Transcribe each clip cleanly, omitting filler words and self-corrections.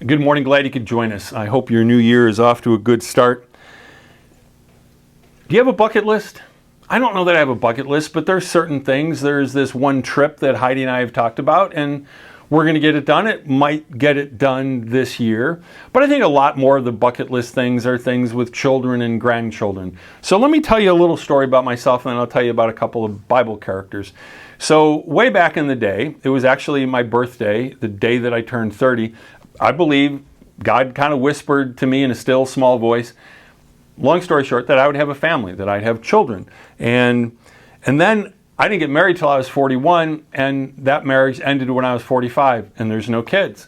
Good morning. Glad you could join us. I hope your new year is off to a good start. Do you have a bucket list? I don't know that I have a bucket list, but there's certain things. There's this one trip that Heidi and I have talked about, and we're going to get it done. It might get it done this year. But I think a lot more of the bucket list things are things with children and grandchildren. So let me tell you a little story about myself, and then I'll tell you about a couple of Bible characters. So way back in the day, it was actually my birthday, the day that I turned 30. I believe God kind of whispered to me in a still small voice, long story short, that I would have a family, that I'd have children. And then I didn't get married till I was 41, and that marriage ended when I was 45, and there's no kids.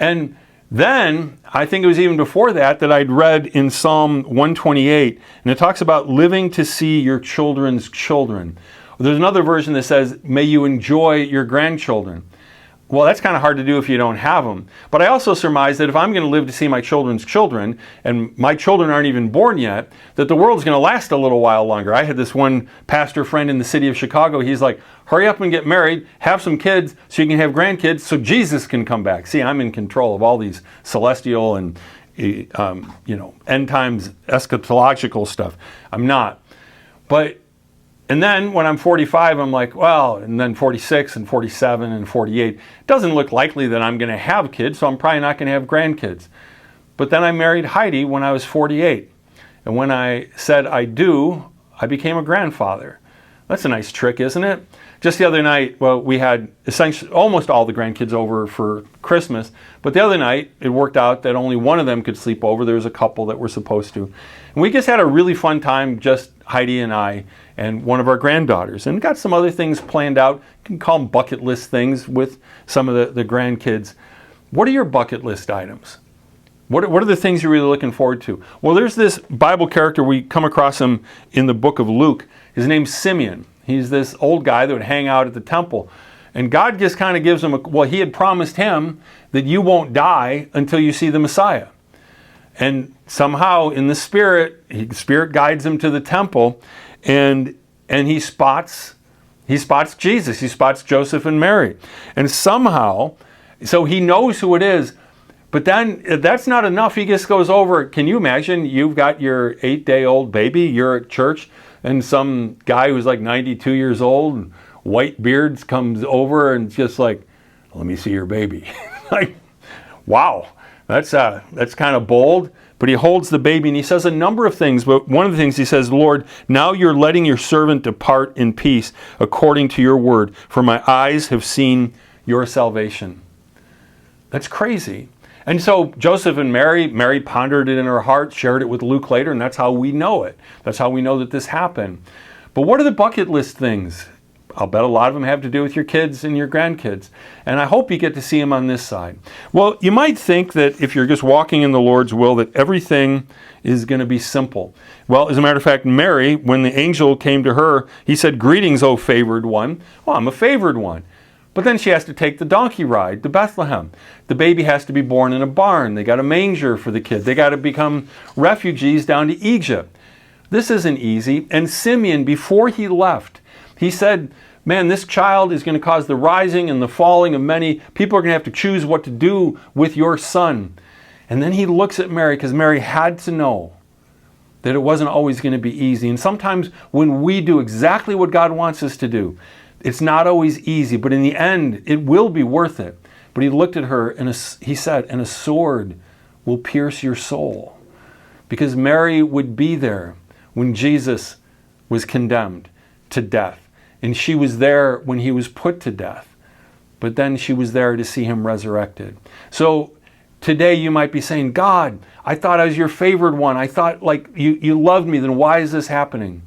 And then, I think it was even before that I'd read in Psalm 128, and it talks about living to see your children's children. There's another version that says, may you enjoy your grandchildren. Well, that's kind of hard to do if you don't have them. But I also surmise that if I'm going to live to see my children's children, and my children aren't even born yet, that the world's going to last a little while longer. I had this one pastor friend in the city of Chicago. He's like, hurry up and get married, have some kids so you can have grandkids so Jesus can come back. See, I'm in control of all these celestial and end times eschatological stuff. I'm not. And then when I'm 45, I'm like, well, and then 46 and 47 and 48. It doesn't look likely that I'm going to have kids, so I'm probably not going to have grandkids. But then I married Heidi when I was 48. And when I said I do, I became a grandfather. That's a nice trick, isn't it? Just the other night, well, we had essentially almost all the grandkids over for Christmas. But the other night, it worked out that only one of them could sleep over. There was a couple that were supposed to. And we just had a really fun time, just Heidi and I and one of our granddaughters. And got some other things planned out. You can call them bucket list things with some of the grandkids. What are your bucket list items? What are the things you're really looking forward to? Well, there's this Bible character. We come across him in the book of Luke. His name's Simeon. He's this old guy that would hang out at the temple. And God just kind of gives him, he had promised him that you won't die until you see the Messiah. And somehow in the Spirit guides him to the temple, and he spots Jesus. He spots Joseph and Mary. And somehow, so he knows who it is. But then that's not enough. He just goes over. Can you imagine? You've got your 8-day-old baby. You're at church, and some guy who's like 92 years old, and white beards, comes over and just like, let me see your baby. Like, wow, that's kind of bold. But he holds the baby and he says a number of things. But one of the things he says, Lord, now you're letting your servant depart in peace according to your word, for my eyes have seen your salvation. That's crazy. And so Joseph and Mary pondered it in her heart, shared it with Luke later, and that's how we know it. That's how we know that this happened. But what are the bucket list things? I'll bet a lot of them have to do with your kids and your grandkids. And I hope you get to see them on this side. Well, you might think that if you're just walking in the Lord's will, that everything is going to be simple. Well, as a matter of fact, Mary, when the angel came to her, he said, greetings, O favored one. Well, I'm a favored one. But then she has to take the donkey ride to Bethlehem. The baby has to be born in a barn. They got a manger for the kid. They got to become refugees down to Egypt. This isn't easy. And Simeon, before he left, he said, man, this child is going to cause the rising and the falling of many. People are going to have to choose what to do with your son. And then he looks at Mary, because Mary had to know that it wasn't always going to be easy. And sometimes when we do exactly what God wants us to do, it's not always easy, but in the end, it will be worth it. But he looked at her and he said, and a sword will pierce your soul. Because Mary would be there when Jesus was condemned to death. And she was there when he was put to death. But then she was there to see him resurrected. So today you might be saying, God, I thought I was your favored one. I thought like you loved me. Then why is this happening?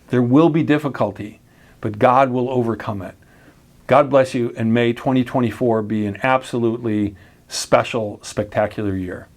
There will be difficulty, but God will overcome it. God bless you, and may 2024 be an absolutely special, spectacular year.